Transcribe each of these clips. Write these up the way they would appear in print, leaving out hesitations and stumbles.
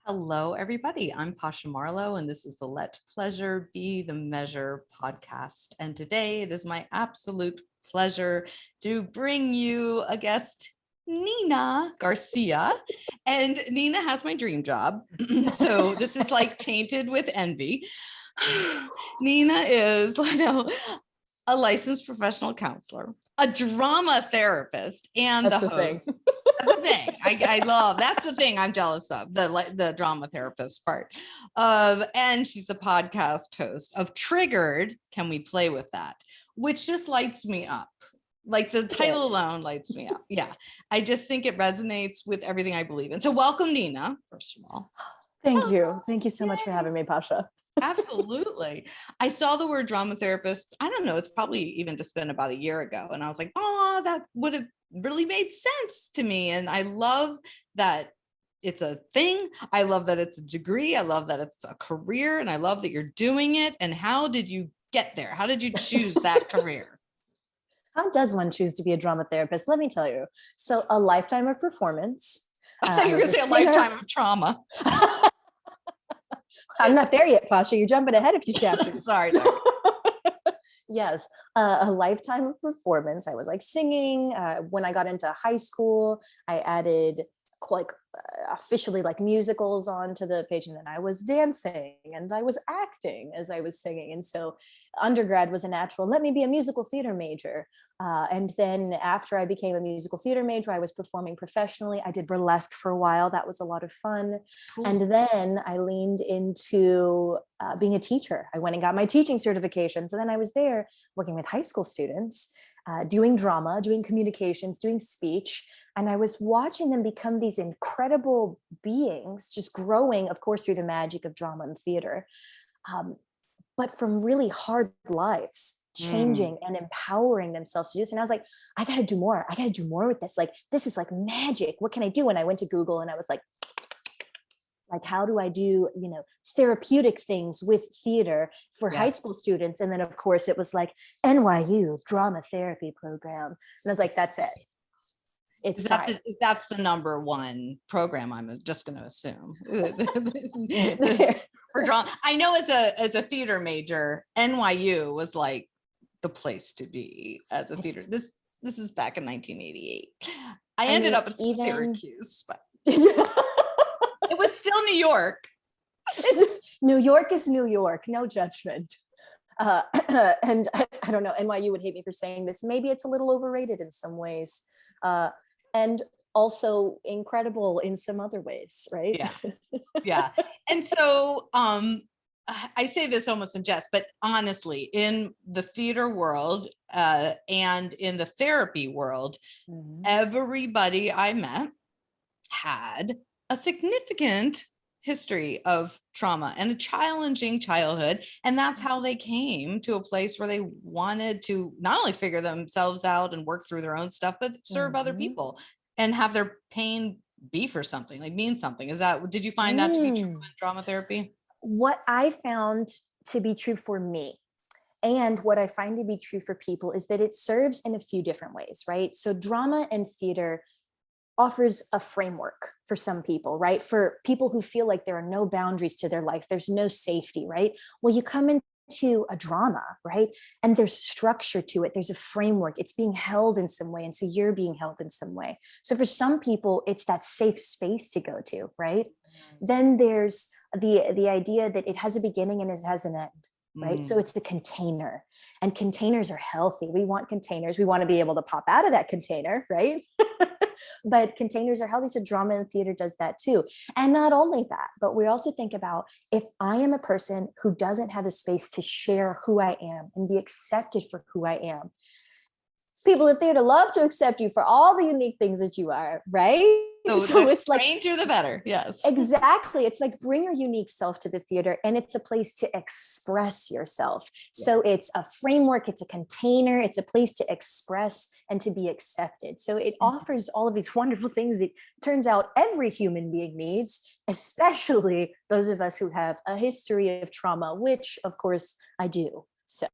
Hello, everybody. I'm Pasha Marlowe, and this is the Let Pleasure Be the Measure podcast. And today it is my absolute pleasure to bring you a guest, Nina Garcia. And Nina has my dream job. So this is like tainted with envy. Nina is, a licensed professional counselor, a drama therapist, and That's the host. That's the thing I love. That's the thing I'm jealous of, the drama therapist part of, and she's the podcast host of Triggered. Can we play with that? Which just lights me up. Like the title alone lights me up. Yeah. I just think it resonates with everything I believe in. So welcome, Nina, first of all. Thank you. Thank you so much for having me, Pasha. Absolutely. I saw the word drama therapist. I don't know. It's probably even just been about a year ago. And I was like, oh, that would have really made sense to me. And I love that it's a thing. I love that it's a degree. I love that it's a career. And I love that you're doing it. And how did you get there? How did you choose that career? How does one choose to be a drama therapist? Let me tell you. So a lifetime of performance. I thought you were going to say a lifetime of trauma. I'm not there yet, Pasha. You're jumping ahead a few chapters. Sorry. Yes, a lifetime of performance. I was like singing. When I got into high school, I added officially like musicals onto the page, and then I was dancing and I was acting as I was singing. And so undergrad was a natural, let me be a musical theater major. And then after I became a musical theater major, I was performing professionally. I did burlesque for a while. That was a lot of fun. Cool. And then I leaned into being a teacher. I went and got my teaching certifications. And then I was there working with high school students, doing drama, doing communications, doing speech. And I was watching them become these incredible beings, just growing, of course, through the magic of drama and theater, but from really hard lives, changing and empowering themselves to do this. And I was like, I got to do more. I got to do more with this. Like, this is like magic. What can I do? And I went to Google and I was like, how do I do, therapeutic things with theater for high school students? And then, of course, it was like NYU drama therapy program. And I was like, that's it. That's the number one program, I'm just going to assume. For drama. I know as a theater major, NYU was like the place to be as a theater. This is back in 1988. I ended up at Syracuse, but it was still New York. New York is New York, no judgment. And I don't know, NYU would hate me for saying this. Maybe it's a little overrated in some ways. And also incredible in some other ways, right? Yeah. Yeah. And so I say this almost in jest, but honestly, in the theater world and in the therapy world, everybody I met had a significant history of trauma and a challenging childhood. And that's how they came to a place where they wanted to not only figure themselves out and work through their own stuff, but serve other people and have their pain be for something, like mean something. Did you find that to be true in drama therapy? What I found to be true for me, and what I find to be true for people, is that it serves in a few different ways, right? So drama and theater offers a framework for some people, right? For people who feel like there are no boundaries to their life, there's no safety, right? Well, you come into a drama, right? And there's structure to it. There's a framework. It's being held in some way. And so you're being held in some way. So for some people, it's that safe space to go to, right? Then there's the idea that it has a beginning and it has an end. Right. So it's the container, and containers are healthy. We want containers. We want to be able to pop out of that container. Right. But containers are healthy. So drama and theater does that too. And not only that, but we also think about, if I am a person who doesn't have a space to share who I am and be accepted for who I am, people in theater love to accept you for all the unique things that you are, right? So it's like, stranger the better. Yes, exactly. It's like, bring your unique self to the theater, and it's a place to express yourself. Yeah. So it's a framework, it's a container, it's a place to express and to be accepted. So it offers all of these wonderful things that turns out every human being needs, especially those of us who have a history of trauma, which of course I do. So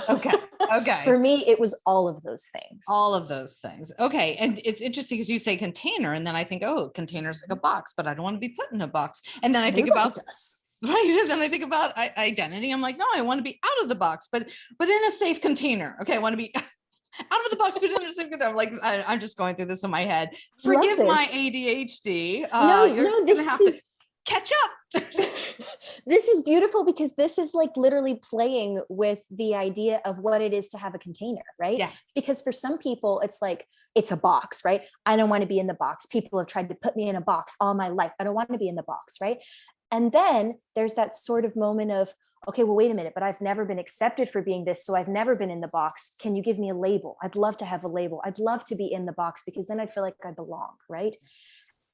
Okay. Okay. for me, it was all of those things. All of those things. Okay. And it's interesting because you say container, and then I think, oh, container's like a box, but I don't want to be put in a box. And then I think Everybody about, does. right. And then I think about identity. I'm like, no, I want to be out of the box, but in a safe container. Okay. I want to be out of the box, but in a safe container. I'm like, I'm just going through this in my head. Love Forgive my this. ADHD. No, You're just going to have to catch up. This is beautiful because this is like literally playing with the idea of what it is to have a container, right? Yes. Because for some people, it's like, it's a box, right? I don't want to be in the box. People have tried to put me in a box all my life. I don't want to be in the box, right? And then there's that sort of moment of, okay, well, wait a minute, but I've never been accepted for being this. So I've never been in the box. Can you give me a label? I'd love to have a label. I'd love to be in the box because then I'd feel like I belong, right?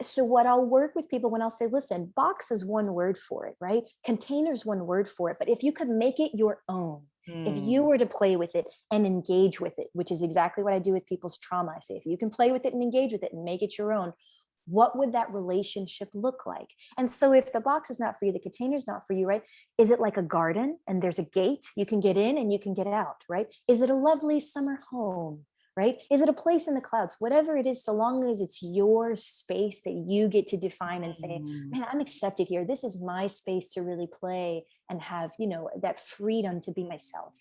So what I'll work with people when I'll say, listen, box is one word for it, right? Container's one word for it. But if you could make it your own, if you were to play with it and engage with it, which is exactly what I do with people's trauma. I say, if you can play with it and engage with it and make it your own, what would that relationship look like? And so if the box is not for you, the container is not for you, right? Is it like a garden and there's a gate, you can get in and you can get out, right? Is it a lovely summer home? Right? Is it a place in the clouds? Whatever it is, so long as it's your space that you get to define and say, man, I'm accepted here. This is my space to really play and have, you know, that freedom to be myself.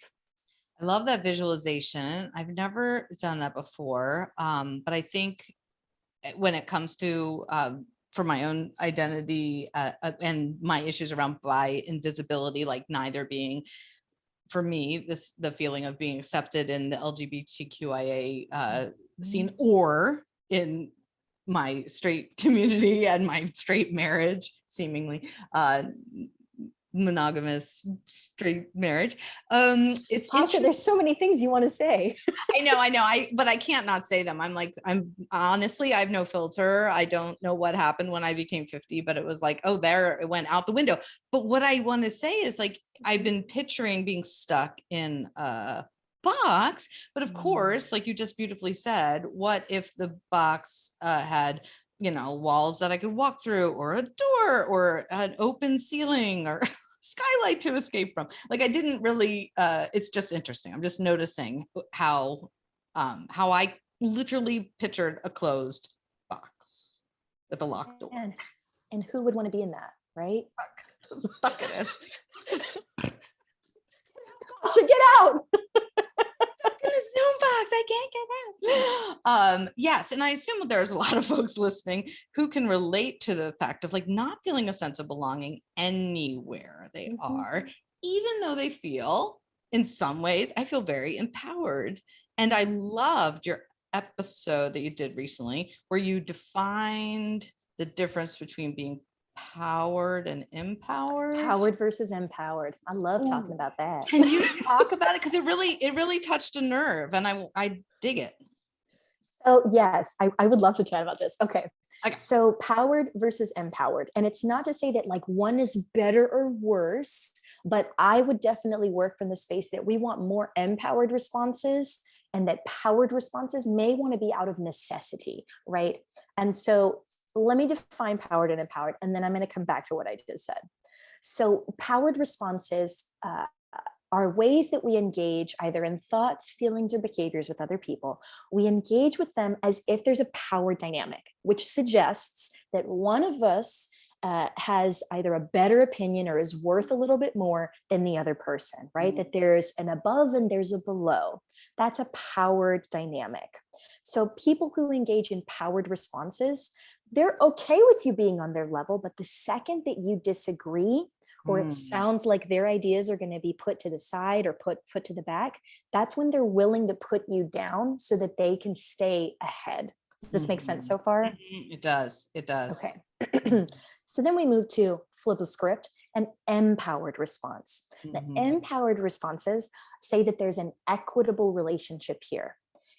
I love that visualization. I've never done that before. But I think when it comes to, for my own identity and my issues around by invisibility, like neither being, for me, the feeling of being accepted in the LGBTQIA scene or in my straight community and my straight marriage, seemingly monogamous straight marriage. It's Pasha, there's so many things you want to say. I know. But I can't not say them. I'm honestly, I have no filter. I don't know what happened when I became 50, but it was like, oh, there it went out the window. But what I want to say is like, I've been picturing being stuck in a box, but of course, like you just beautifully said, what if the box had, you know, walls that I could walk through, or a door, or an open ceiling, or skylight to escape from. Like I didn't really, it's just interesting. I'm just noticing how I literally pictured a closed box with a locked door. And who would want to be in that, right? Stuck in it. Pasha, get out. In this Zoom box, I can't get out. Yes, and I assume there's a lot of folks listening who can relate to the fact of like not feeling a sense of belonging anywhere they are, even though they feel, in some ways, I feel very empowered. And I loved your episode that you did recently, where you defined the difference between being powered and empowered. Powered versus empowered. I love talking about that. Can you talk about it? Because it really touched a nerve, and I dig it. So yes, I would love to chat about this. Okay. So powered versus empowered. And it's not to say that like one is better or worse, but I would definitely work from the space that we want more empowered responses, and that powered responses may want to be out of necessity, right? And so let me define powered and empowered, and then I'm going to come back to what I just said. So powered responses are ways that we engage either in thoughts, feelings, or behaviors with other people. We engage with them as if there's a power dynamic, which suggests that one of us has either a better opinion or is worth a little bit more than the other person, right? That there's an above and there's a below. That's a powered dynamic. So people who engage in powered responses, they're okay with you being on their level, but the second that you disagree, or it sounds like their ideas are going to be put to the side or put to the back, that's when they're willing to put you down so that they can stay ahead. Does this make sense so far? It does. Okay. So then we move to flip the script, an empowered response. The empowered responses say that there's an equitable relationship here.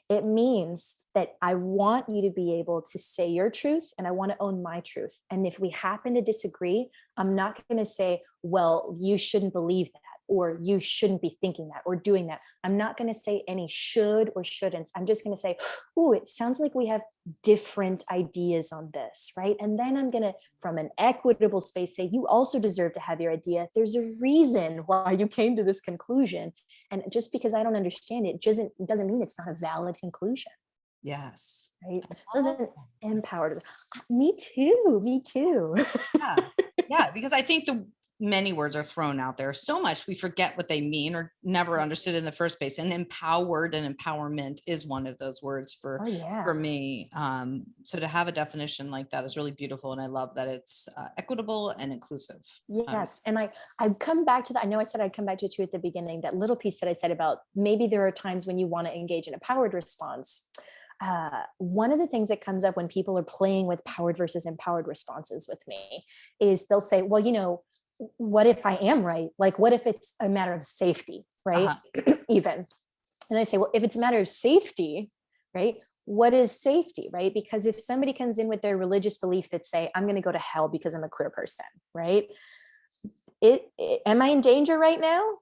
It means that I want you to be able to say your truth and I want to own my truth. And if we happen to disagree, I'm not going to say, well, you shouldn't believe that. or you shouldn't be thinking that or doing that. I'm not going to say any should or shouldn't. I'm just going to say, oh, it sounds like we have different ideas on this, right? And then I'm going to, from an equitable space, say, you also deserve to have your idea. There's a reason why you came to this conclusion. And just because I don't understand it doesn't mean it's not a valid conclusion. Yes. Right. Doesn't empower. Me too. Yeah. Because I think the many words are thrown out there so much we forget what they mean or never understood in the first place. And empowered and empowerment is one of those words for me. So to have a definition like that is really beautiful. And I love that it's equitable and inclusive. Yes. And I'd come back to that. I know I said I'd come back to it too at the beginning, that little piece that I said about maybe there are times when you want to engage in a powered response. One of the things that comes up when people are playing with powered versus empowered responses with me is they'll say, well, what if I am right? Like, what if it's a matter of safety, right? Even. And I say, well, if it's a matter of safety, right? What is safety, right? Because if somebody comes in with their religious belief that say, I'm going to go to hell because I'm a queer person, right? Am I in danger right now?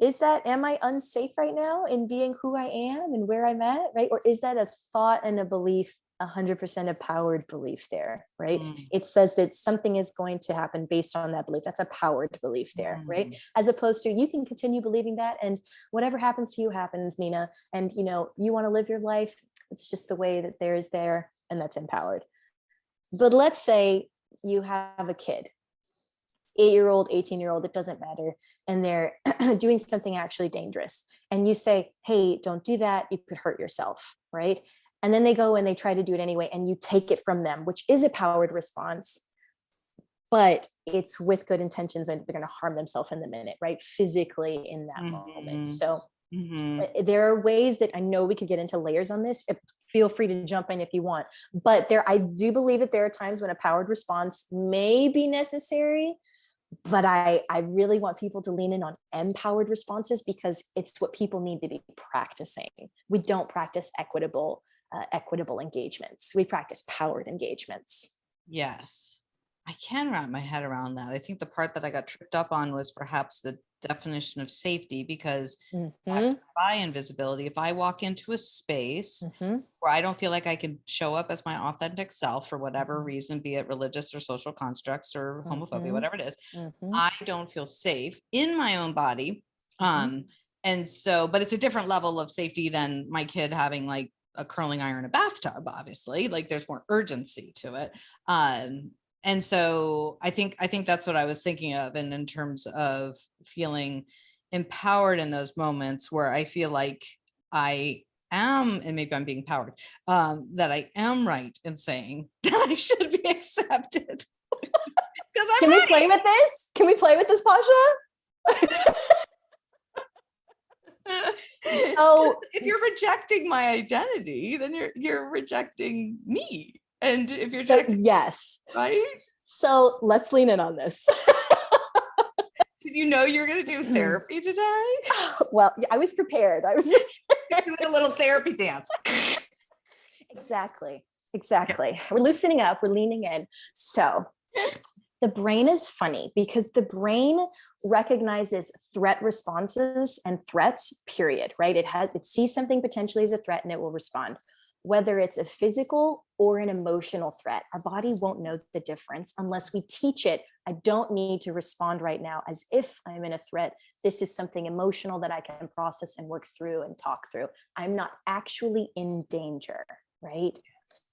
Am I unsafe right now in being who I am and where I'm at, right? Or is that a thought and a belief, 100% a powered belief there, right? It says that something is going to happen based on that belief. That's a powered belief there, right? As opposed to, you can continue believing that and whatever happens to you happens, Nina. And you want to live your life. It's just the way that there is there, and that's empowered. But let's say you have a kid, 8-year-old, 18-year-old, it doesn't matter. And they're doing something actually dangerous. And you say, hey, don't do that. You could hurt yourself, right? And then they go and they try to do it anyway. And you take it from them, which is a powered response, but it's with good intentions and they're going to harm themselves in the minute, right? Physically in that moment. So there are ways that I know we could get into layers on this. Feel free to jump in if you want. But I do believe that there are times when a powered response may be necessary. But I really want people to lean in on empowered responses because it's what people need to be practicing. We don't practice equitable engagements. We practice powered engagements. Yes. I can wrap my head around that. I think the part that I got tripped up on was perhaps the definition of safety, because by invisibility, if I walk into a space where I don't feel like I can show up as my authentic self for whatever reason, be it religious or social constructs or homophobia, whatever it is, I don't feel safe in my own body. And so, but it's a different level of safety than my kid having like a curling iron in a bathtub, obviously. Like there's more urgency to it. And so I think that's what I was thinking of. And in terms of feeling empowered in those moments where I feel like I am, and maybe I'm being powered, that I am right in saying that I should be accepted. Can we play with this? Can we play with this, Pasha? So if you're rejecting my identity, then you're rejecting me. And if you're rejecting, yes, right? So let's lean in on this. Did you know you were going to do therapy today? Well, I was prepared. I was doing a little therapy dance. Exactly. We're loosening up. We're leaning in. So the brain is funny because the brain recognizes threat responses and threats, period, right? It sees something potentially as a threat and it will respond. Whether it's a physical or an emotional threat, our body won't know the difference unless we teach it. I don't need to respond right now as if I'm in a threat. This is something emotional that I can process and work through and talk through. I'm not actually in danger, right? Yes.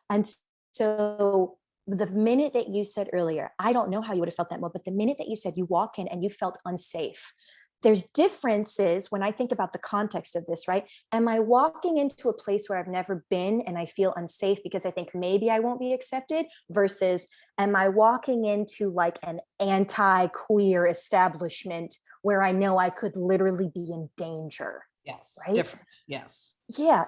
And so the minute that you said earlier, I don't know how you would have felt that moment, but the minute that you said you walk in and you felt unsafe, there's differences when I think about the context of this, right? Am I walking into a place where I've never been and I feel unsafe because I think maybe I won't be accepted, versus am I walking into like an anti-queer establishment where I know I could literally be in danger? Yes. Right? Different. Yes. Yeah.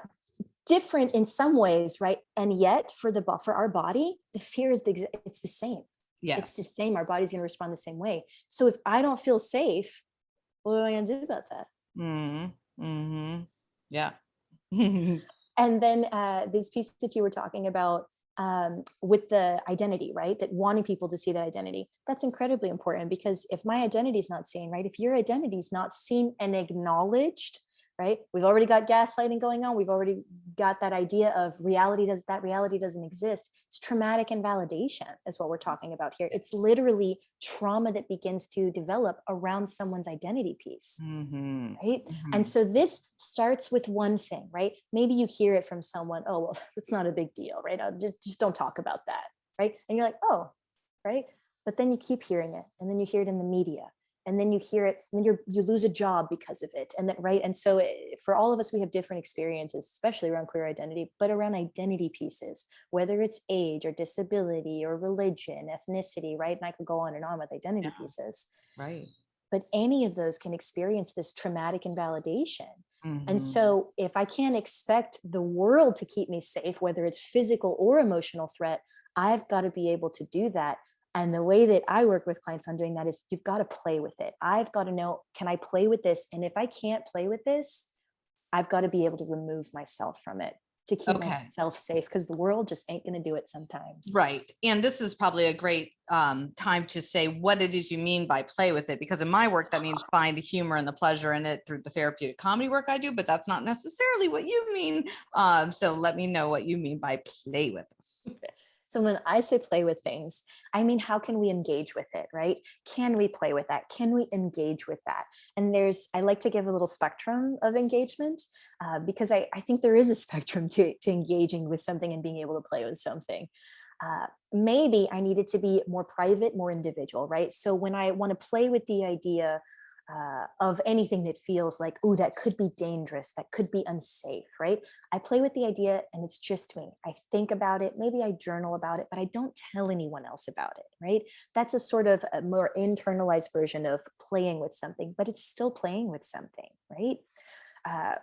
Different in some ways, right? And yet for our body, the fear is it's the same. Yes. It's the same. Our body's going to respond the same way. So if I don't feel safe, what am I going to do about that? Yeah. And then this piece that you were talking about, with the identity, right? That wanting people to see that identity, that's incredibly important, because if my identity is not seen, right? If your identity is not seen and acknowledged, right? We've already got gaslighting going on. We've already got that idea of reality doesn't exist. It's traumatic invalidation is what we're talking about here. It's literally trauma that begins to develop around someone's identity piece. Mm-hmm. Right. Mm-hmm. And so this starts with one thing, right? Maybe you hear it from someone, oh, well, it's not a big deal, right? Just don't talk about that. Right. And you're like, oh, right. But then you keep hearing it, and then you hear it in the media, and then you hear it, and then you lose a job because of it. And then, right. And so for all of us, we have different experiences, especially around queer identity, but around identity pieces, whether it's age or disability or religion, ethnicity, right? And I could go on and on with identity pieces. Right. But any of those can experience this traumatic invalidation. Mm-hmm. And so if I can't expect the world to keep me safe, whether it's physical or emotional threat, I've got to be able to do that. And the way that I work with clients on doing that is you've got to play with it. I've got to know, can I play with this? And if I can't play with this, I've got to be able to remove myself from it to keep myself safe, because the world just ain't going to do it sometimes. Right. And this is probably a great time to say what it is you mean by play with it, because in my work, that means find the humor and the pleasure in it through the therapeutic comedy work I do, but that's not necessarily what you mean. So let me know what you mean by play with this. So when I say play with things, I mean, how can we engage with it, right? Can we play with that? Can we engage with that? And I like to give a little spectrum of engagement, because I think there is a spectrum to engaging with something and being able to play with something. Maybe I need it to be more private, more individual, right? So when I want to play with the idea of anything that feels like, oh, that could be dangerous, that could be unsafe, right? I play with the idea and it's just me. I think about it, maybe I journal about it, but I don't tell anyone else about it, right? That's a sort of a more internalized version of playing with something, but it's still playing with something, right?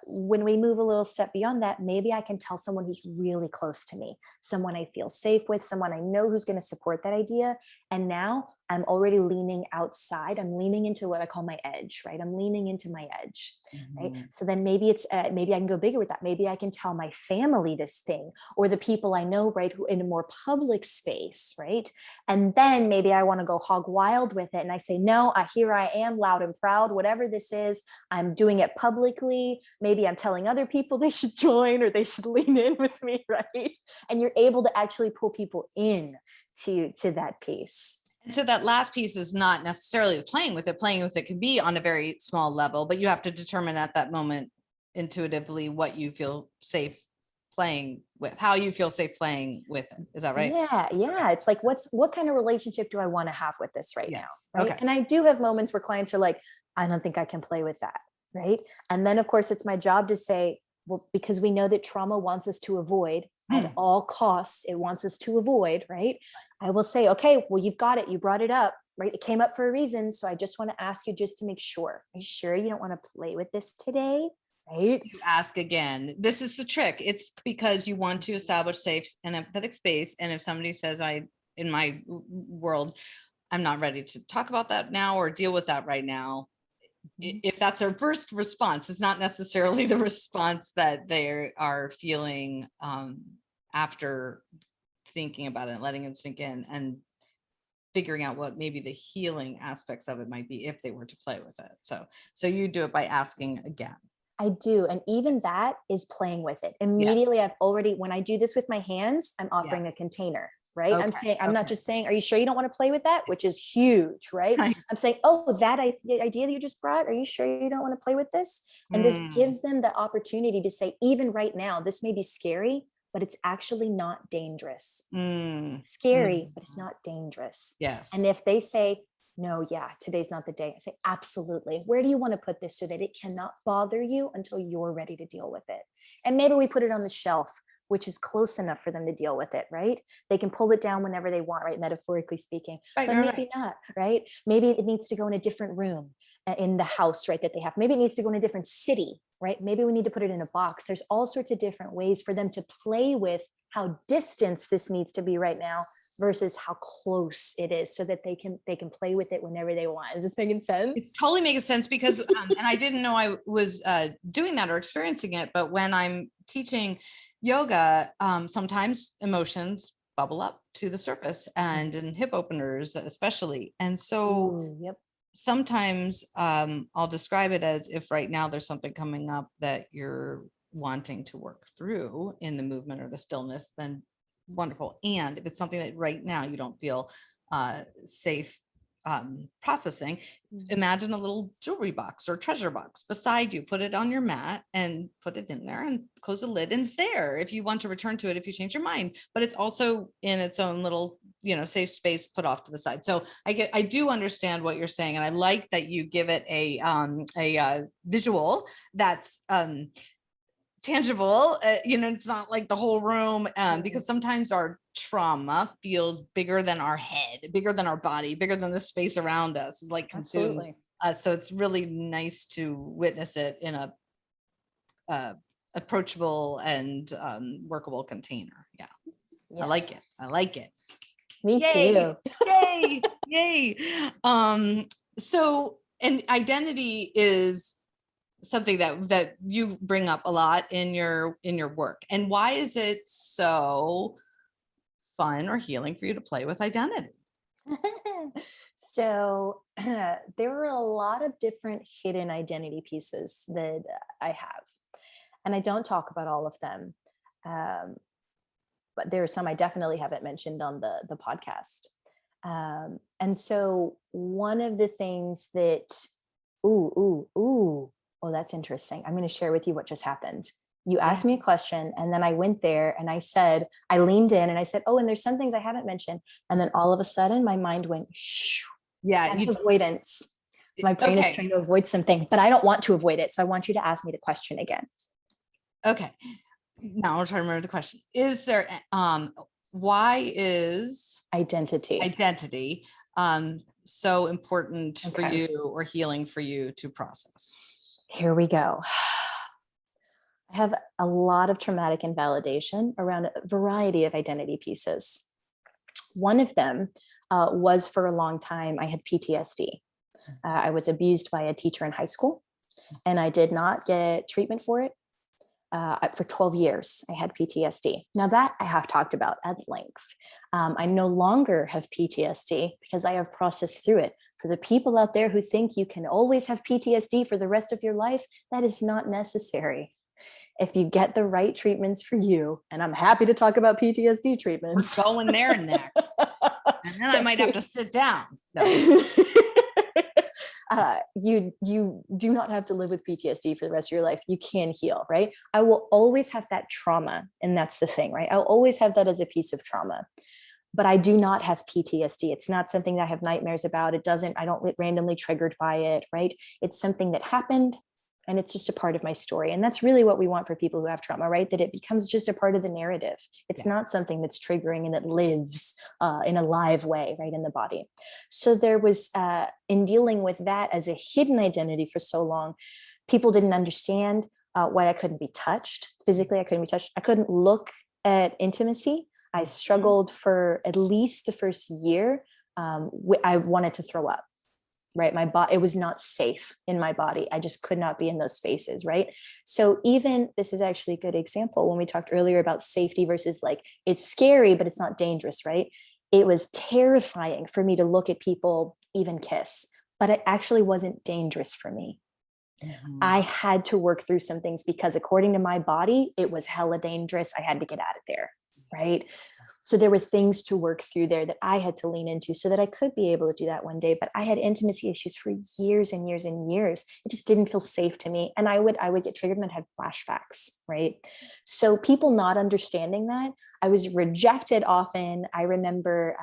When we move a little step beyond that, maybe I can tell someone who's really close to me, someone I feel safe with, someone I know who's going to support that idea. And now I'm already leaning outside. I'm leaning into what I call my edge, right? I'm leaning into my edge, right? So then maybe maybe I can go bigger with that. Maybe I can tell my family this thing, or the people I know, right, who in a more public space, right? And then maybe I want to go hog wild with it. And I say, no, here I am, loud and proud, whatever this is, I'm doing it publicly. Maybe I'm telling other people they should join or they should lean in with me, right? And you're able to actually pull people in to that piece. And so that last piece is not necessarily playing with it. Playing with it can be on a very small level, but you have to determine at that moment intuitively what you feel safe playing with, how you feel safe playing with it. Is that right? Yeah. It's like, what kind of relationship do I want to have with this right now? Right. Okay. And I do have moments where clients are like, I don't think I can play with that. Right. And then of course it's my job to say, well, because we know that trauma wants us to avoid at all costs. It wants us to avoid, right? I will say, okay, well, you've got it. You brought it up, right? It came up for a reason. So I just want to ask you just to make sure. Are you sure you don't want to play with this today? Right? You ask again. This is the trick. It's because you want to establish safe and empathetic space. And if somebody says, in my world, I'm not ready to talk about that now or deal with that right now, if that's their first response, it's not necessarily the response that they are feeling after thinking about it, letting it sink in and figuring out what maybe the healing aspects of it might be if they were to play with it. So you do it by asking again. I do. And even that is playing with it. Immediately, Yes. when I do this with my hands, I'm offering a container. Right. Okay. I'm not just saying, are you sure you don't want to play with that? Which is huge. Right. I'm saying, oh, the idea that you just brought, are you sure you don't want to play with this? And this gives them the opportunity to say, even right now, this may be scary, but it's actually not dangerous. Scary, but it's not dangerous. Yes. And if they say, no, today's not the day, I say, absolutely. Where do you want to put this so that it cannot bother you until you're ready to deal with it? And maybe we put it on the shelf, which is close enough for them to deal with it, right? They can pull it down whenever they want, right? Metaphorically speaking, but maybe not, right? Maybe it needs to go in a different room in the house, right? That they have. Maybe it needs to go in a different city, right? Maybe we need to put it in a box. There's all sorts of different ways for them to play with how distant this needs to be right now versus how close it is, so that they can play with it whenever they want. Is this making sense? It's totally making sense because, and I didn't know I was doing that or experiencing it, but when I'm teaching yoga, sometimes emotions bubble up to the surface, and in hip openers especially. And so Ooh, yep. sometimes I'll describe it as, if right now there's something coming up that you're wanting to work through in the movement or the stillness, then wonderful. And if it's something that right now you don't feel safe processing, imagine a little jewelry box or treasure box beside you, put it on your mat and put it in there and close the lid, and it's there if you want to return to it if you change your mind, but it's also in its own little, safe space put off to the side. So I do understand what you're saying, and I like that you give it a visual that's tangible. It's not like the whole room, because sometimes our trauma feels bigger than our head, bigger than our body, bigger than the space around us, is like consumes us. So it's really nice to witness it in a approachable and workable container. Yeah. Yes. I like it. Me too. Yay. Yay. So, and identity is something that you bring up a lot in your work. And why is it so fun or healing for you to play with identity? So there are a lot of different hidden identity pieces that I have, and I don't talk about all of them. But there are some I definitely haven't mentioned on the podcast. And so one of the things that, oh, that's interesting. I'm going to share with you what just happened. You asked me a question, and then I went there and I leaned in and I said, oh, and there's some things I haven't mentioned. And then all of a sudden my mind went, shh. Yeah. That's avoidance. My brain is trying to avoid something, but I don't want to avoid it. So I want you to ask me the question again. Okay. Now I'll try to remember the question. Is there, why is identity so important for you, or healing for you to process? Here we go. I have a lot of traumatic invalidation around a variety of identity pieces. One of them was, for a long time, I had PTSD. I was abused by a teacher in high school, and I did not get treatment for it. For 12 years, I had PTSD. Now that I have talked about at length. I no longer have PTSD because I have processed through it. For the people out there who think you can always have PTSD for the rest of your life, that is not necessary. If you get the right treatments for you, and I'm happy to talk about PTSD treatments. We're going there next. And then I might have to sit down. No. You do not have to live with PTSD for the rest of your life. You can heal, right? I will always have that trauma. And that's the thing, right? I'll always have that as a piece of trauma. But I do not have PTSD. It's not something that I have nightmares about. I don't get randomly triggered by it, right? It's something that happened, and it's just a part of my story. And that's really what we want for people who have trauma, right? That it becomes just a part of the narrative. It's not something that's triggering and that lives in a live way, right, in the body. So there was, in dealing with that as a hidden identity for so long, people didn't understand why I couldn't be touched. Physically, I couldn't be touched. I couldn't look at intimacy. I struggled for at least the first year. I wanted to throw up. Right. My body, it was not safe in my body. I just could not be in those spaces. Right. So even, this is actually a good example when we talked earlier about safety versus, like, it's scary, but it's not dangerous. Right. It was terrifying for me to look at people even kiss, but it actually wasn't dangerous for me. Mm-hmm. I had to work through some things because according to my body, it was hella dangerous. I had to get out of there. Right. So there were things to work through there that I had to lean into so that I could be able to do that one day. But I had intimacy issues for years and years and years. It just didn't feel safe to me. And I would get triggered and I'd have flashbacks, right? So people not understanding that, I was rejected often. I remember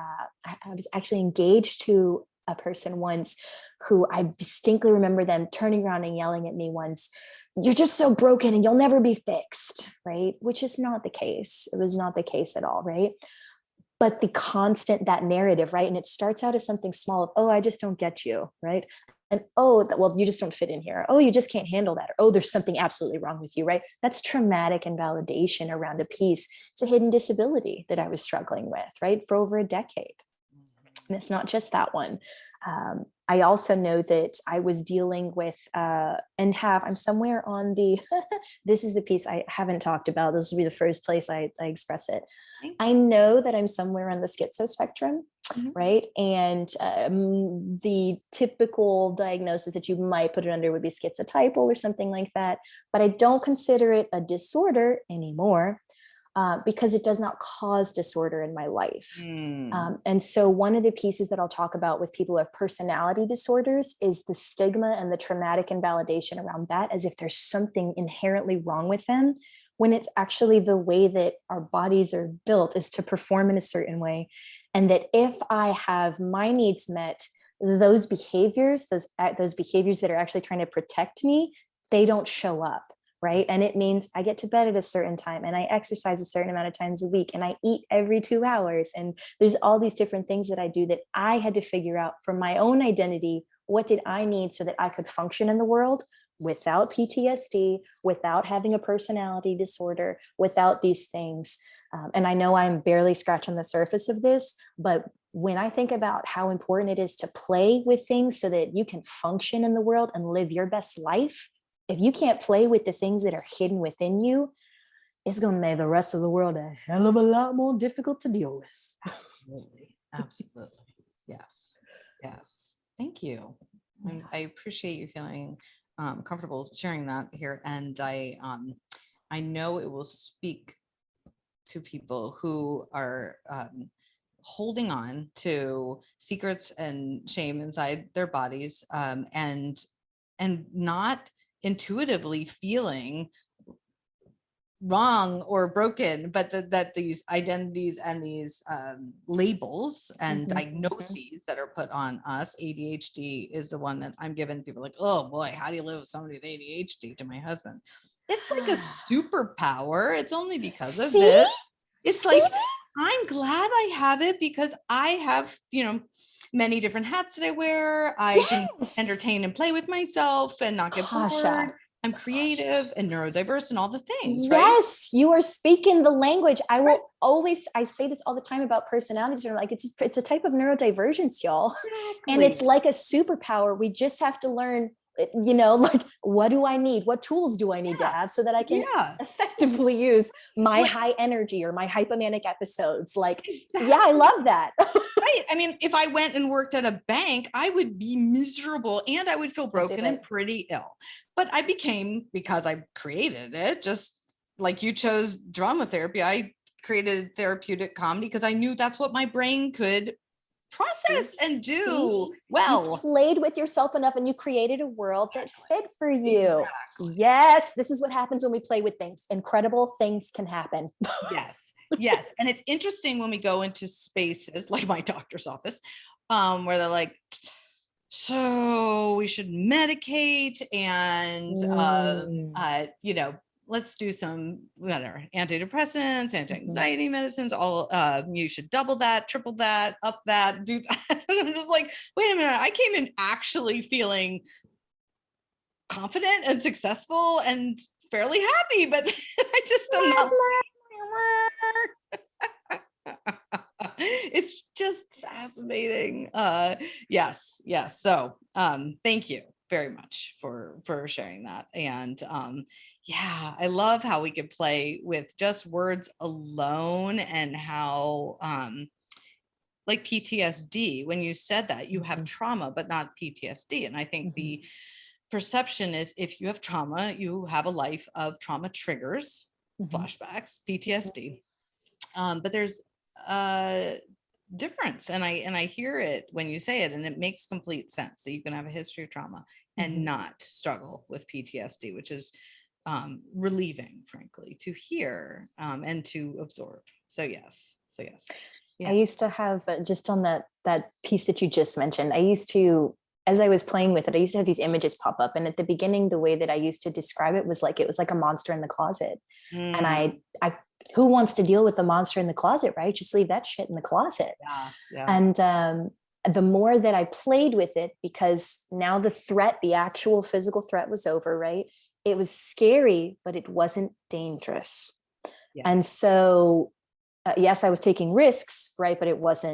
I was actually engaged to a person once who I distinctly remember them turning around and yelling at me once, "You're just so broken and you'll never be fixed," right? Which is not the case. It was not the case at all, right? But the constant, that narrative, right? And it starts out as something small of, oh, I just don't get you, right? And, oh, well, you just don't fit in here. Oh, you just can't handle that. Or, oh, there's something absolutely wrong with you, right? That's traumatic invalidation around a piece. It's a hidden disability that I was struggling with, right? For over a decade. And it's not just that one. I also know that I was dealing with I'm somewhere on the this is the piece I haven't talked about. This will be the first place I express it. I know that I'm somewhere on the schizo spectrum, right? And the typical diagnosis that you might put it under would be schizotypal or something like that. But I don't consider it a disorder anymore. Because it does not cause disorder in my life. And so one of the pieces that I'll talk about with people who have personality disorders is the stigma and the traumatic invalidation around that, as if there's something inherently wrong with them, when it's actually the way that our bodies are built is to perform in a certain way. And that if I have my needs met, those behaviors that are actually trying to protect me, they don't show up. Right. And it means I get to bed at a certain time and I exercise a certain amount of times a week and I eat every 2 hours. And there's all these different things that I do that I had to figure out for my own identity. What did I need so that I could function in the world without PTSD, without having a personality disorder, without these things? And I know I'm barely scratching the surface of this, but when I think about how important it is to play with things so that you can function in the world and live your best life, if you can't play with the things that are hidden within you, it's going to make the rest of the world a hell of a lot more difficult to deal with. Absolutely. Absolutely. Yes. Yes. Thank you. And I appreciate you feeling comfortable sharing that here. And I know it will speak to people who are holding on to secrets and shame inside their bodies, and not intuitively feeling wrong or broken, but that these identities and these labels and diagnoses that are put on us. ADHD is the one that I'm given. People like, oh boy, how do you live with somebody with ADHD? To my husband, it's like a superpower. It's only because of this. It's like, I'm glad I have it because I have, many different hats that I wear. I can entertain and play with myself and not get bored. I'm creative and neurodiverse and all the things, right? Yes, you are speaking the language. I say this all the time about personalities. Like it's a type of neurodivergence, y'all. Exactly. And it's like a superpower. We just have to learn, like, what do I need? What tools do I need to have so that I can effectively use my high energy or my hypomanic episodes? Like, yeah, I love that. Right. I mean, if I went and worked at a bank, I would be miserable and I would feel broken and pretty ill. But I became, because I created it, just like you chose drama therapy, I created therapeutic comedy because I knew that's what my brain could process and do well. You played with yourself enough and you created a world that fit for you. Exactly. Yes, this is what happens when we play with things. Incredible things can happen. Yes. Yes. And it's interesting when we go into spaces like my doctor's office, where they're like, so we should medicate and, let's do some antidepressants, anti-anxiety medicines, all, you should double that, triple that, up that, do that. I'm just like, wait a minute. I came in actually feeling confident and successful and fairly happy, but I just am not. It's just fascinating. Yes. So thank you very much for sharing that. And I love how we could play with just words alone, and how like PTSD, when you said that you have trauma but not PTSD. And I think the perception is, if you have trauma, you have a life of trauma triggers, flashbacks, PTSD. But there's a difference, and I hear it when you say it, and it makes complete sense that you can have a history of trauma and not struggle with PTSD, which is relieving, frankly, to hear and to absorb. So yes. I used to have, just on that piece that you just mentioned, as I was playing with it, I used to have these images pop up. And at the beginning, the way that I used to describe it was like, it was like a monster in the closet. And I who wants to deal with the monster in the closet, right? Just leave that shit in the closet. And the more that I played with it, because now the actual physical threat was over, right? It was scary, but it wasn't dangerous. And so, yes, I was taking risks, right? But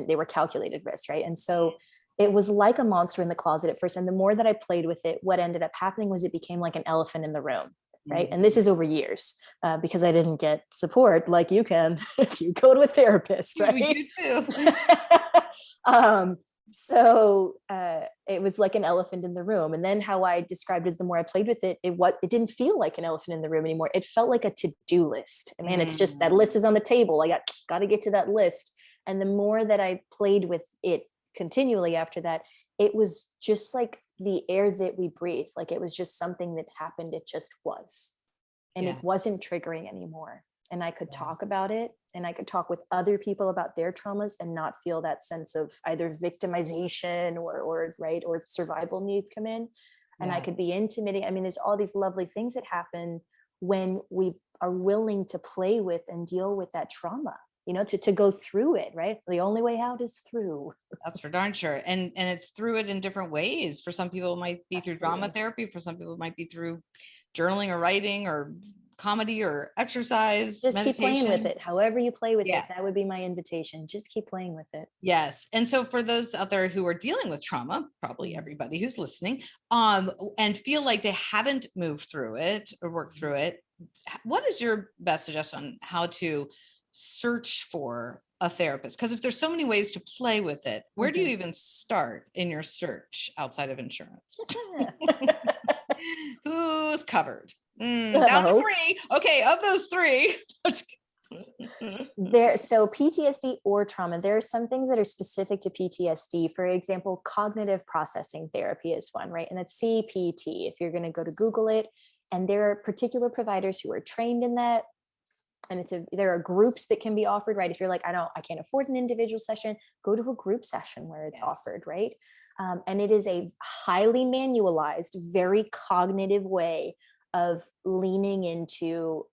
they were calculated risks, right? And so it was like a monster in the closet at first. And the more that I played with it, what ended up happening was it became like an elephant in the room. Right. And this is over years because I didn't get support like you can if you go to a therapist. Right. You too. So it was like an elephant in the room. And then how I described it is the more I played with it, it didn't feel like an elephant in the room anymore. It felt like a to-do list. And man, it's just that list is on the table. I got to get to that list. And the more that I played with it continually after that, it was just like the air that we breathe. Like it was just something that happened. It just was. And it wasn't triggering anymore. And I could talk about it, and I could talk with other people about their traumas and not feel that sense of either victimization or survival needs come in. And I could be intimating. I mean, there's all these lovely things that happen when we are willing to play with and deal with that trauma, you know, to go through it, right? The only way out is through. That's for darn sure. And it's through it in different ways. For some people it might be through drama therapy. For some people it might be through journaling or writing or comedy or exercise. Just meditation. Keep playing with it. However you play with it, that would be my invitation. Just keep playing with it. Yes. And so for those out there who are dealing with trauma, probably everybody who's listening, and feel like they haven't moved through it or worked through it, what is your best suggestion on how to search for a therapist? Because if there's so many ways to play with it, where do you even start in your search outside of insurance? Who's covered? Down to 3. Okay, of those 3. So PTSD or trauma, there are some things that are specific to PTSD. For example, cognitive processing therapy is one, right? And it's CPT if you're going to go to Google it. And there are particular providers who are trained in that. And there are groups that can be offered, right? If you're like, I can't afford an individual session, go to a group session where it's offered, right? And it is a highly manualized, very cognitive way of leaning into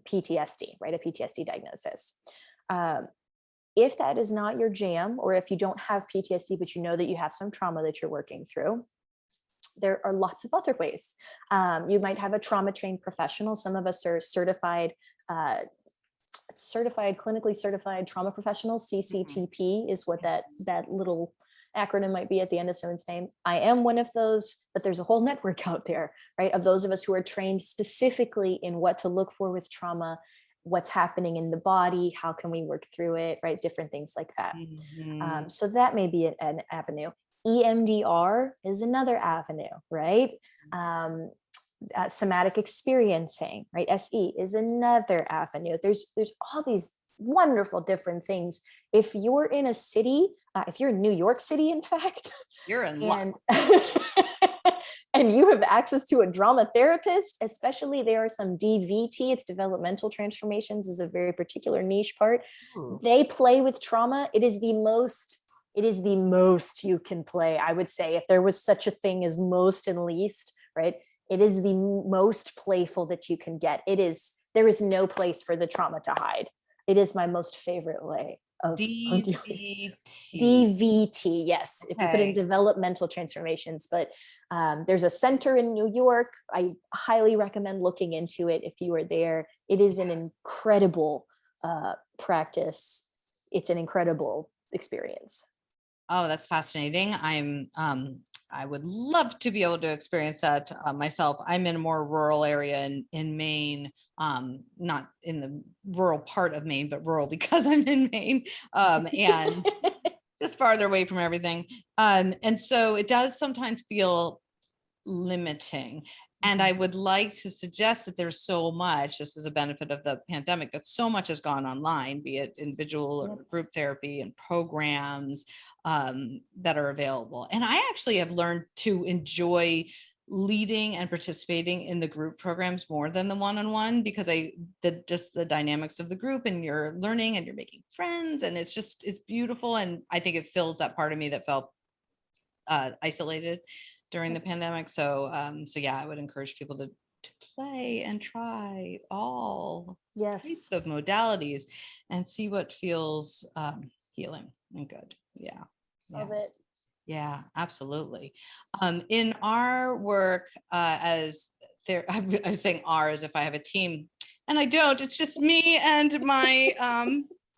PTSD, right? A PTSD diagnosis. If that is not your jam, or if you don't have PTSD, but you know that you have some trauma that you're working through, there are lots of other ways. You might have a trauma trained professional. Some of us are certified, clinically certified trauma professionals. CCTP is what that little acronym might be at the end of someone's name. I am one of those, but there's a whole network out there, right? Of those of us who are trained specifically in what to look for with trauma, what's happening in the body, how can we work through it, right? Different things like that. So that may be an avenue. EMDR is another avenue, right? Somatic experiencing, right? SE is another avenue. There's all these wonderful different things. If you're in a city, if you're in New York City, in fact, you're in luck. And you have access to a drama therapist, especially there are some DVT, it's developmental transformations, is a very particular niche part. They play with trauma. It is the most you can play, I would say, if there was such a thing as most and least, right? It is the most playful that you can get. There is no place for the trauma to hide. It is my most favorite way of DVT. DVT, yes. Okay. If you put in developmental transformations, but there's a center in New York. I highly recommend looking into it if you are there. It is an incredible practice. It's an incredible experience. Oh, that's fascinating. I would love to be able to experience that myself. I'm in a more rural area in Maine, not in the rural part of Maine, but rural because I'm in Maine, and just farther away from everything. And so it does sometimes feel limiting. And I would like to suggest that there's so much, this is a benefit of the pandemic, that so much has gone online, be it individual or group therapy and programs that are available. And I actually have learned to enjoy leading and participating in the group programs more than the one-on-one, because just the dynamics of the group, and you're learning and you're making friends, and it's beautiful. And I think it fills that part of me that felt isolated during the pandemic. So yeah, I would encourage people to play and try all types of modalities and see what feels healing and good. Yeah. Love it. Yeah, absolutely. In our work I was saying ours if I have a team, and I don't, it's just me and my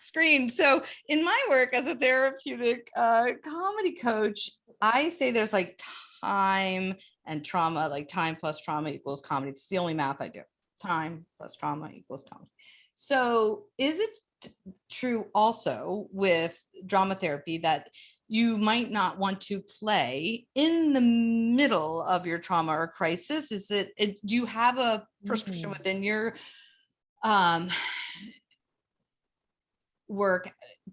screen. So in my work as a therapeutic comedy coach, I say there's like time and trauma, like time plus trauma equals comedy. It's the only math I do. Time plus trauma equals comedy. So is it true also with drama therapy that you might not want to play in the middle of your trauma or crisis? Is it do you have a prescription within your work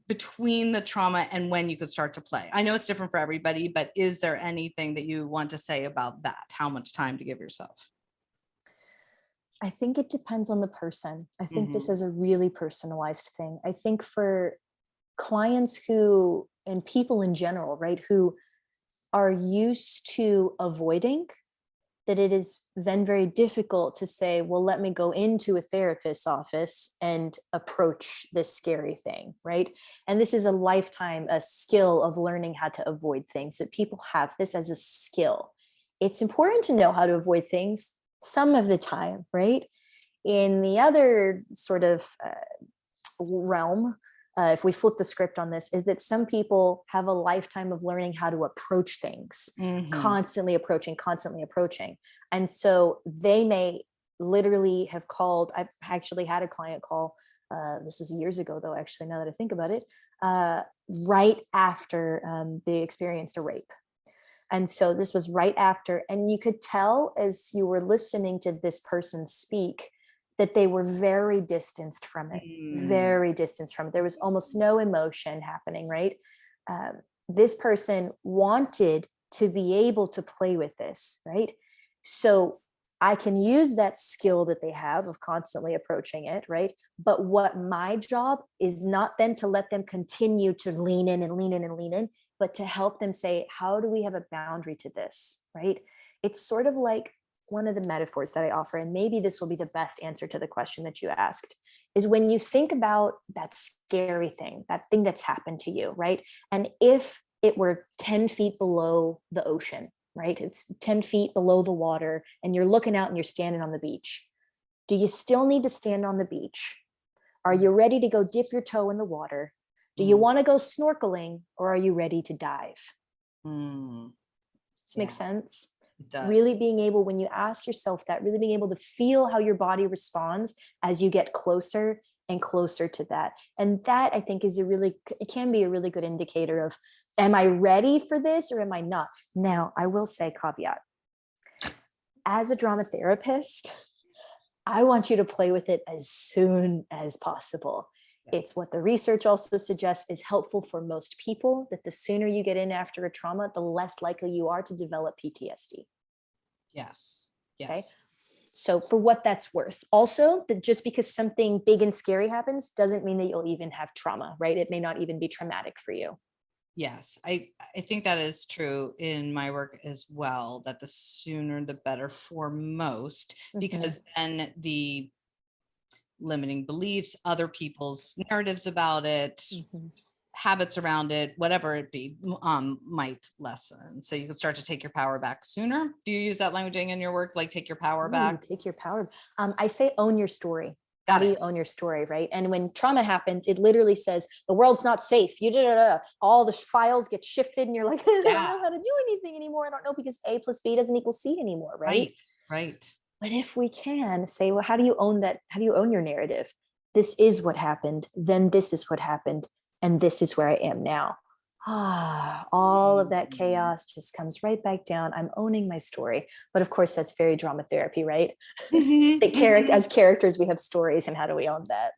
between the trauma and when you could start to play? I know it's different for everybody, but is there anything that you want to say about that? How much time to give yourself? I think it depends on the person. I think this is a really personalized thing. I think for clients who, and people in general, right, who are used to avoiding, that it is then very difficult to say, well, let me go into a therapist's office and approach this scary thing, right? And this is a lifetime, a skill of learning how to avoid things, that people have this as a skill. It's important to know how to avoid things some of the time, right? In the other sort of realm, if we flip the script on this, is that some people have a lifetime of learning how to approach things, constantly approaching. And so they may literally have called, I've actually had a client call, this was years ago though, actually, now that I think about it, right after they experienced a rape. And so this was right after, and you could tell as you were listening to this person speak that they were very distanced from it, very distanced from it. There was almost no emotion happening, right? This person wanted to be able to play with this, right? So I can use that skill that they have of constantly approaching it, right? But what my job is not then to let them continue to lean in and lean in and lean in, but to help them say, how do we have a boundary to this, right? It's sort of like one of the metaphors that I offer, and maybe this will be the best answer to the question that you asked, is when you think about that scary thing, that thing that's happened to you, right? And if it were 10 feet below the ocean, right? It's 10 feet below the water, and you're looking out and you're standing on the beach. Do you still need to stand on the beach? Are you ready to go dip your toe in the water? Do you want to go snorkeling, or are you ready to dive? This makes sense. It does. Really being able, when you ask yourself that, really being able to feel how your body responds as you get closer and closer to that. And that, I think, it can be a really good indicator of, am I ready for this or am I not? Now, I will say, caveat, as a drama therapist, I want you to play with it as soon as possible. It's what the research also suggests is helpful for most people, that the sooner you get in after a trauma, the less likely you are to develop PTSD. Yes. Okay. So for what that's worth. Also, that just because something big and scary happens doesn't mean that you'll even have trauma, right? It may not even be traumatic for you. Yes, I think that is true in my work as well, that the sooner the better for most, because then the limiting beliefs, other people's narratives about it, habits around it, whatever it be, might lessen. So you can start to take your power back sooner. Do you use that languaging in your work? Like take your power back? Take your power. I say own your story. How do you own your story, right? And when trauma happens, it literally says the world's not safe. All the files get shifted, and you're like, I don't know how to do anything anymore. I don't know, because A plus B doesn't equal C anymore, right? Right. But if we can say, well, how do you own that? How do you own your narrative? This is what happened. Then this is what happened. And this is where I am now. All of that chaos just comes right back down. I'm owning my story. But of course, that's very drama therapy, right? As characters, we have stories, and how do we own that?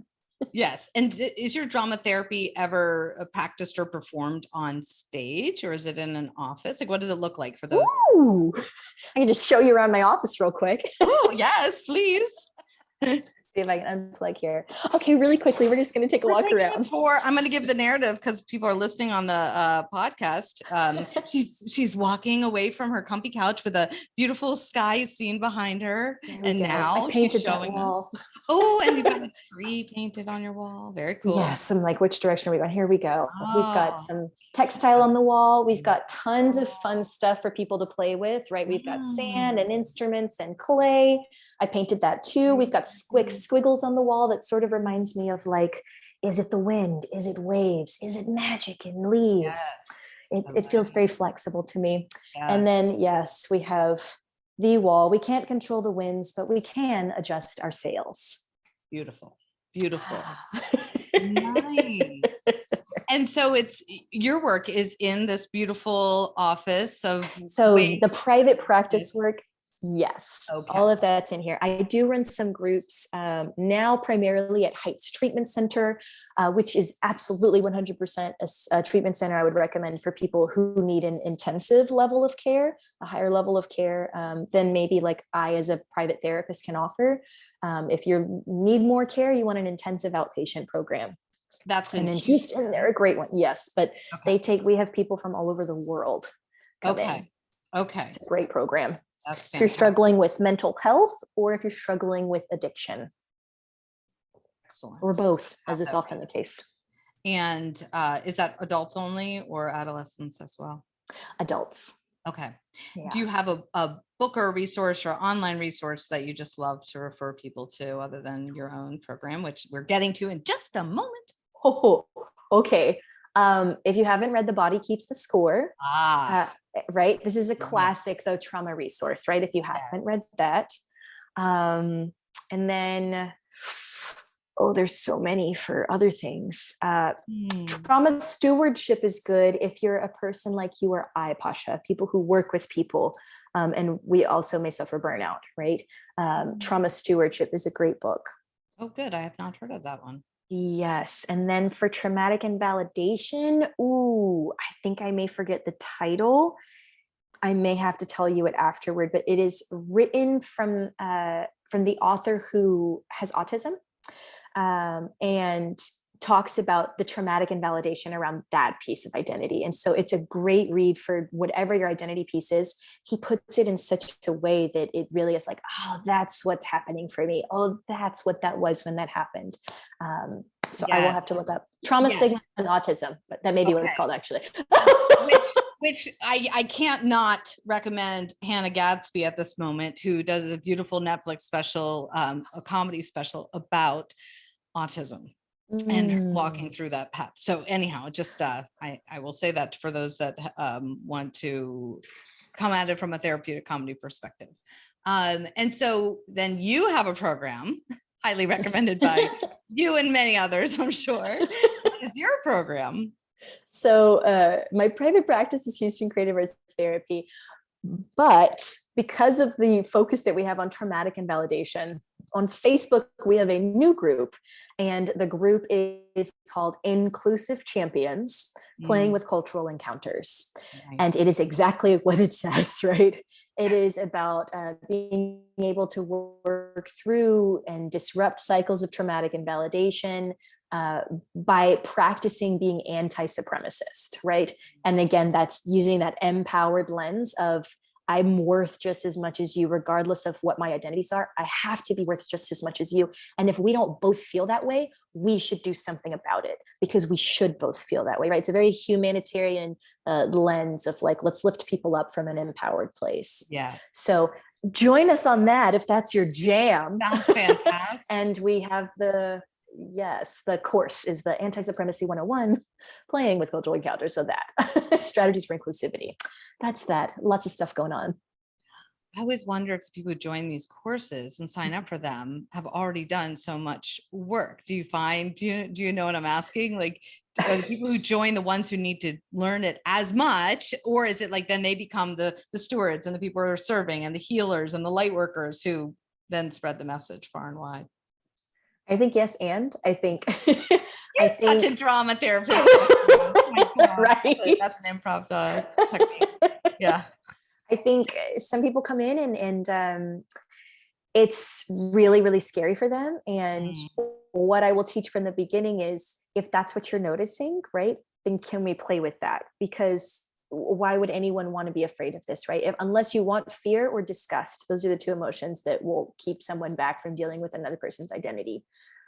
Yes. And is your drama therapy ever practiced or performed on stage, or is it in an office? Like, what does it look like for those? Ooh, I can just show you around my office real quick. Oh, yes, please. See if I can unplug here. Okay, really quickly, we're just going to take a walk around. I'm going to give the narrative because people are listening on the podcast. She's walking away from her comfy couch with a beautiful sky scene behind her, and now she's showing us. Oh, and you've got a tree painted on your wall. Very cool. Yes, I'm like, which direction are we going? Here we go. We've got some textile on the wall. We've got tons of fun stuff for people to play with, right? We've got sand and instruments and clay. I painted that too. We've got squiggles on the wall that sort of reminds me of like Is it the wind? Is it waves? Is it magic in leaves? Yes. It feels very flexible to me. And Yes. then, yes, we have the wall. We can't control the winds, but we can adjust our sails. Beautiful. Beautiful. Nice. And so it's your work is in this beautiful office of so the private practice work. Yes, okay. All of that's in here. I do run some groups now, primarily at Heights Treatment Center, which is absolutely 100% a treatment center I would recommend for people who need an intensive level of care, a higher level of care than maybe like I as a private therapist can offer. If you need more care, you want an intensive outpatient program. That's in Houston. They're a great one. Yes, but we have people from all over the world come in. Okay. It's a great program. That's fantastic. If you're struggling with mental health or if you're struggling with addiction. Excellent. Or both, as is often the case. And is that adults only or adolescents as well? Adults. Okay. Yeah. Do you have a book or a resource or online resource that you just love to refer people to other than your own program, which we're getting to in just a moment? Oh, okay. If you haven't read The Body Keeps the Score, right? This is a classic, though, trauma resource, right? If you haven't read that. And then, there's so many for other things. Trauma stewardship is good if you're a person like you or I, Pasha, people who work with people. And we also may suffer burnout, right? Trauma stewardship is a great book. Oh, good. I have not heard of that one. Yes. And then for traumatic invalidation, I think I may forget the title. I may have to tell you it afterward, but it is written from the author who has autism and talks about the traumatic invalidation around that piece of identity. And so it's a great read for whatever your identity piece is. He puts it in such a way that it really is like, oh, that's what's happening for me. Oh, that's what that was when that happened. So I will have to look up trauma, stigma, and autism, but that may be what it's called actually. which I can't not recommend Hannah Gadsby at this moment, who does a beautiful Netflix special, a comedy special about autism and walking through that path. So anyhow, just I will say that for those that want to come at it from a therapeutic comedy perspective. And so then you have a program highly recommended by you and many others, I'm sure. What is your program? So my private practice is Houston Creative Arts Therapy, but because of the focus that we have on traumatic invalidation, on Facebook, we have a new group, and the group is called Inclusive Champions, Playing with Cultural Encounters. Nice. And it is exactly what it says, right? It is about being able to work through and disrupt cycles of traumatic invalidation by practicing being anti-supremacist, right? And again, that's using that empowered lens of I'm worth just as much as you, regardless of what my identities are. I have to be worth just as much as you. And if we don't both feel that way, we should do something about it, because we should both feel that way, right? It's a very humanitarian lens of like, let's lift people up from an empowered place. Yeah. So join us on that if that's your jam. Sounds fantastic. And we have the course is the Anti-Supremacy 101, Playing with Cultural Encounters. So that strategies for inclusivity. That's that. Lots of stuff going on. I always wonder if the people who join these courses and sign up for them have already done so much work. Do you know what I'm asking? Like, are the people who join the ones who need to learn it as much, or is it like then they become the stewards and the people who are serving and the healers and the light workers who then spread the message far and wide? I think yes, and I think you're such a drama therapist. Oh my God. Right? That's an improv technique. Yeah. I think some people come in and it's really, really scary for them. And what I will teach from the beginning is, if that's what you're noticing, right, then can we play with that? Because why would anyone want to be afraid of this, right? Unless you want fear or disgust. Those are the two emotions that will keep someone back from dealing with another person's identity.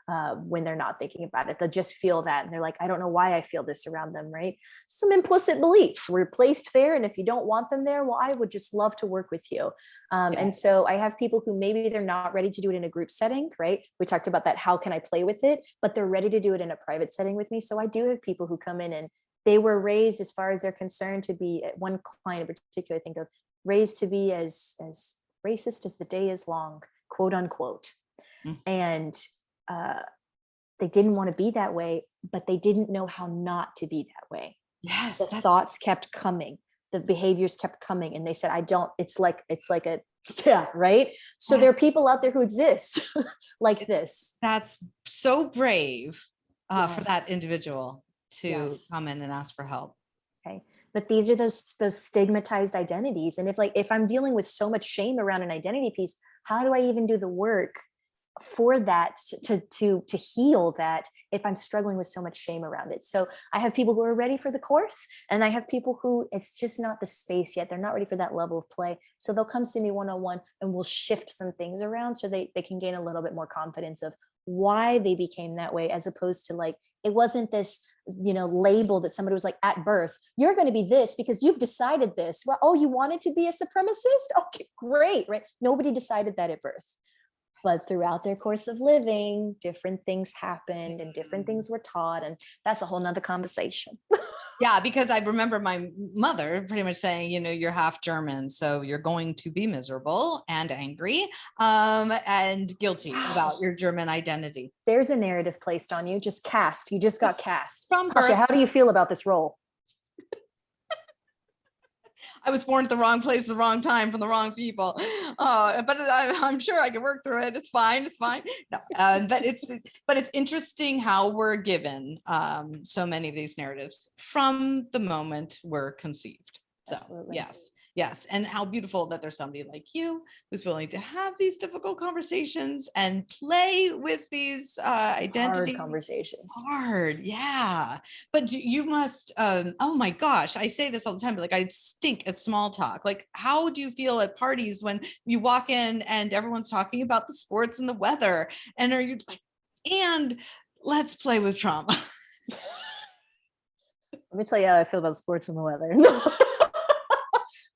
when they're not thinking about it. They'll just feel that. And they're like, I don't know why I feel this around them, right? Some implicit beliefs were placed there. And if you don't want them there, well, I would just love to work with you. And so I have people who maybe they're not ready to do it in a group setting, right? We talked about that. How can I play with it? But they're ready to do it in a private setting with me. So I do have people who come in and they were raised, as far as they're concerned, to be, one client in particular, I think of, raised to be as racist as the day is long, quote unquote. Mm. And they didn't want to be that way, but they didn't know how not to be that way. Yes. The thoughts kept coming, the behaviors kept coming, and they said, it's like a, yeah, right. So there are people out there who exist like this. That's so brave for that individual to come in and ask for help. Okay. But these are those stigmatized identities. And if I'm dealing with so much shame around an identity piece, how do I even do the work for that to heal that if I'm struggling with so much shame around it? So I have people who are ready for the course, and I have people who it's just not the space yet. They're not ready for that level of play. So they'll come see me one-on-one, and we'll shift some things around so they can gain a little bit more confidence of why they became that way, as opposed to like, it wasn't this, label that somebody was like at birth, you're going to be this because you've decided this. Well, oh, you wanted to be a supremacist? Okay, great, right? Nobody decided that at birth. But throughout their course of living, different things happened and different things were taught. And that's a whole nother conversation. Yeah, because I remember my mother pretty much saying, you're half German, so you're going to be miserable and angry and guilty about your German identity. There's a narrative placed on you, just cast. You just got cast. From birth. Pasha, how do you feel about this role? I was born at the wrong place, the wrong time, from the wrong people. But I'm sure I can work through it. It's fine. No, but it's interesting how we're given so many of these narratives from the moment we're conceived. So absolutely. Yes. And how beautiful that there's somebody like you who's willing to have these difficult conversations and play with these identity conversations. Hard. Yeah. But you must, oh my gosh, I say this all the time, but like I stink at small talk. Like, how do you feel at parties when you walk in and everyone's talking about the sports and the weather? And are you like, and let's play with trauma? Let me tell you how I feel about sports and the weather.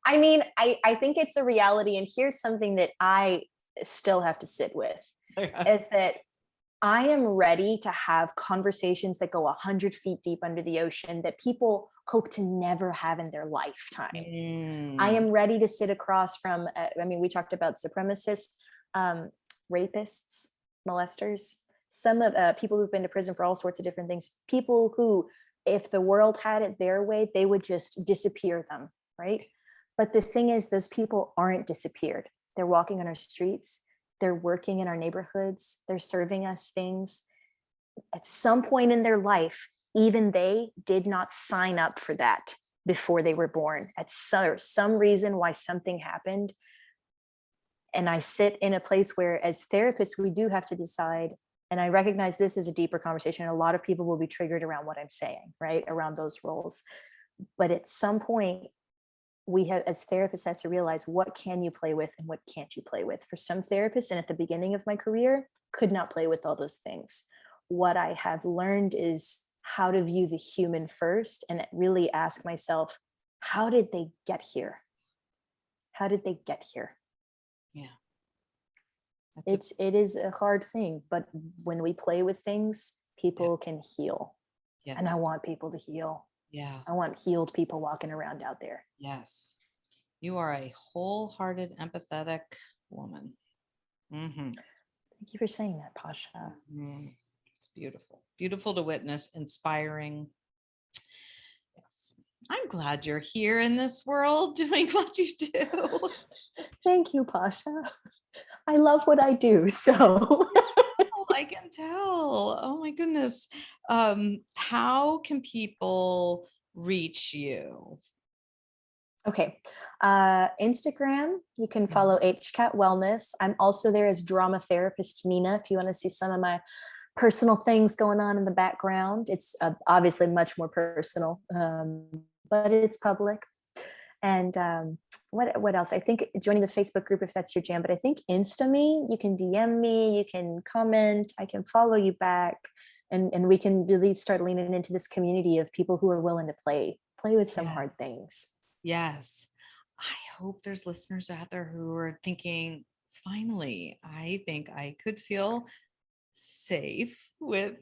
I mean, I think it's a reality. And here's something that I still have to sit with is that I am ready to have conversations that go 100 feet deep under the ocean that people hope to never have in their lifetime. I am ready to sit across from, we talked about supremacists, rapists, molesters, some of people who've been to prison for all sorts of different things, people who, if the world had it their way, they would just disappear them, right? But the thing is, those people aren't disappeared. They're walking on our streets. They're working in our neighborhoods. They're serving us things. At some point in their life, even they did not sign up for that before they were born. At some reason why something happened. And I sit in a place where, as therapists, we do have to decide, and I recognize this is a deeper conversation. A lot of people will be triggered around what I'm saying, right? Around those roles. But at some point, we have, as therapists, have to realize what can you play with and what can't you play with. For some therapists, and at the beginning of my career, could not play with all those things. What I have learned is how to view the human first and really ask myself, how did they get here? How did they get here? Yeah. It is a hard thing, but when we play with things, people can heal. Yes. And I want people to heal. Yeah. I want healed people walking around out there. Yes. You are a wholehearted, empathetic woman. Mm-hmm. Thank you for saying that, Pasha. Mm-hmm. It's beautiful. Beautiful to witness, inspiring. Yes. I'm glad you're here in this world doing what you do. Thank you, Pasha. I love what I do, so. I can tell. Oh my goodness. How can people reach you? Okay. Instagram, you can follow HCAT Wellness. I'm also there as drama therapist Nina, if you want to see some of my personal things going on in the background. It's obviously much more personal, but it's public. And what else? I think joining the Facebook group if that's your jam, but I think Insta me, you can DM me, you can comment, I can follow you back, and we can really start leaning into this community of people who are willing to play with some hard Yes. things. Yes. I hope there's listeners out there who are thinking, finally, I think I could feel safe with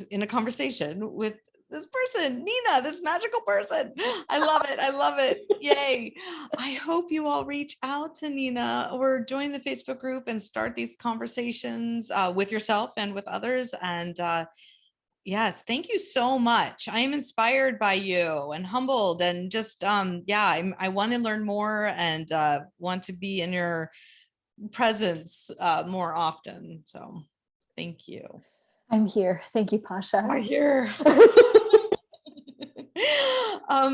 in a conversation with this person, Nina, this magical person. I love it. I love it. Yay. I hope you all reach out to Nina or join the Facebook group and start these conversations with yourself and with others. And yes, thank you so much. I am inspired by you and humbled and just, I want to learn more and want to be in your presence more often. So thank you. I'm here. Thank you, Pasha. We're here.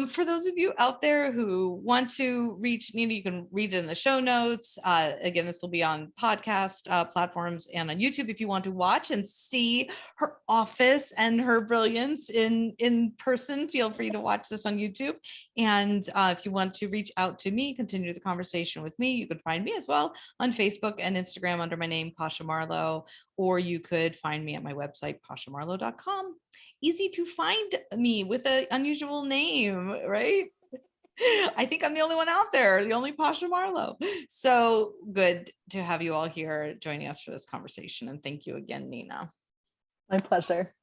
For those of you out there who want to reach Nina, you can read it in the show notes. Again, this will be on podcast platforms and on YouTube if you want to watch and see her office and her brilliance in person. Feel free to watch this on YouTube. And if you want to reach out to me, continue the conversation with me, you can find me as well on Facebook and Instagram under my name, Pasha Marlowe, or you could find me at my website, pashamarlowe.com. Easy to find me with an unusual name, right? I think I'm the only one out there, the only Pasha Marlowe. So good to have you all here joining us for this conversation. And thank you again, Nina. My pleasure.